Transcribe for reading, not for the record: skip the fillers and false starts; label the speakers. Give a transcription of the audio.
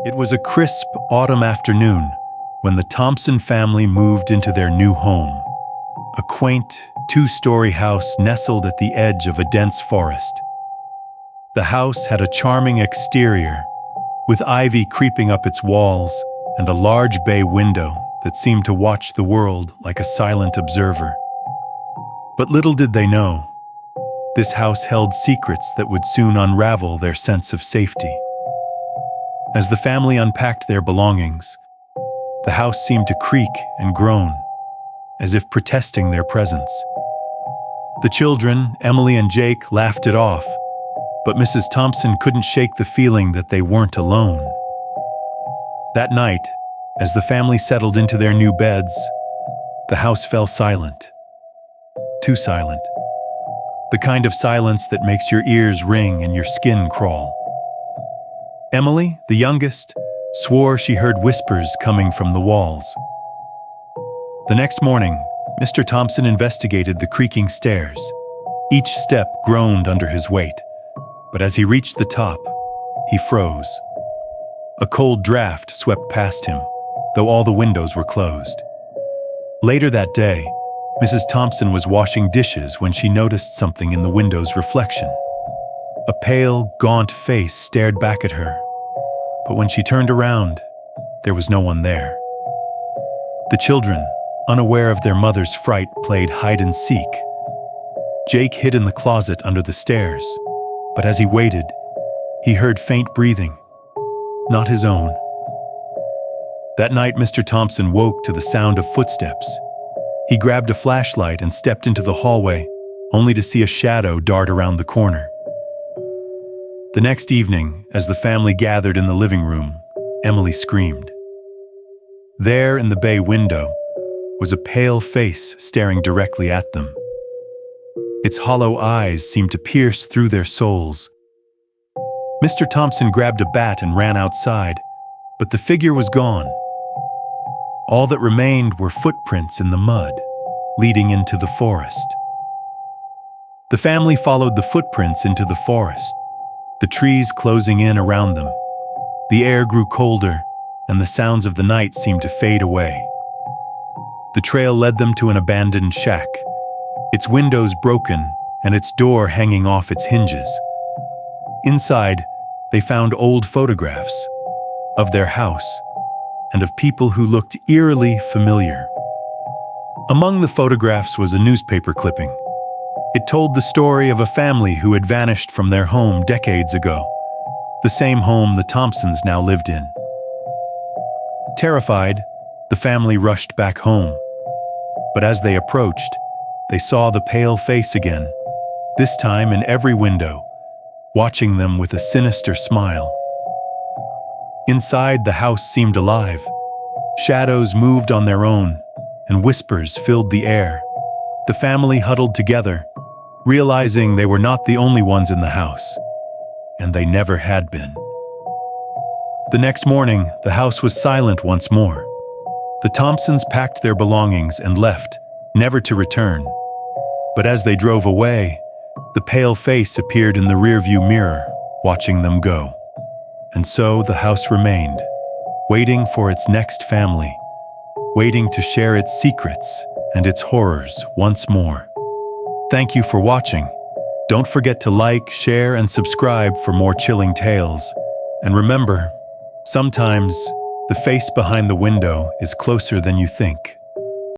Speaker 1: It was a crisp autumn afternoon when the Thompson family moved into their new home, a quaint, two-story house nestled at the edge of a dense forest. The house had a charming exterior, with ivy creeping up its walls and a large bay window that seemed to watch the world like a silent observer. But little did they know, this house held secrets that would soon unravel their sense of safety. As the family unpacked their belongings, the house seemed to creak and groan, as if protesting their presence. The children, Emily and Jake, laughed it off, but Mrs. Thompson couldn't shake the feeling that they weren't alone. That night, as the family settled into their new beds, the house fell silent. Too silent. The kind of silence that makes your ears ring and your skin crawl. Emily, the youngest, swore she heard whispers coming from the walls. The next morning, Mr. Thompson investigated the creaking stairs. Each step groaned under his weight, but as he reached the top, he froze. A cold draft swept past him, though all the windows were closed. Later that day, Mrs. Thompson was washing dishes when she noticed something in the window's reflection. A pale, gaunt face stared back at her, but when she turned around, there was no one there. The children, unaware of their mother's fright, played hide and seek. Jake hid in the closet under the stairs, but as he waited, he heard faint breathing, not his own. That night, Mr. Thompson woke to the sound of footsteps. He grabbed a flashlight and stepped into the hallway, only to see a shadow dart around the corner. The next evening, as the family gathered in the living room, Emily screamed. There in the bay window was a pale face staring directly at them. Its hollow eyes seemed to pierce through their souls. Mr. Thompson grabbed a bat and ran outside, but the figure was gone. All that remained were footprints in the mud, leading into the forest. The family followed the footprints into the forest, the trees closing in around them. The air grew colder, and the sounds of the night seemed to fade away. The trail led them to an abandoned shack, its windows broken and its door hanging off its hinges. Inside, they found old photographs of their house and of people who looked eerily familiar. Among the photographs was a newspaper clipping. It told the story of a family who had vanished from their home decades ago, the same home the Thompsons now lived in. Terrified, the family rushed back home. But as they approached, they saw the pale face again, this time in every window, watching them with a sinister smile. Inside, the house seemed alive. Shadows moved on their own, and whispers filled the air. The family huddled together, realizing they were not the only ones in the house, and they never had been. The next morning, the house was silent once more. The Thompsons packed their belongings and left, never to return. But as they drove away, the pale face appeared in the rearview mirror, watching them go. And so the house remained, waiting for its next family, waiting to share its secrets and its horrors once more. Thank you for watching. Don't forget to like, share, and subscribe for more chilling tales. And remember, sometimes the face behind the window is closer than you think.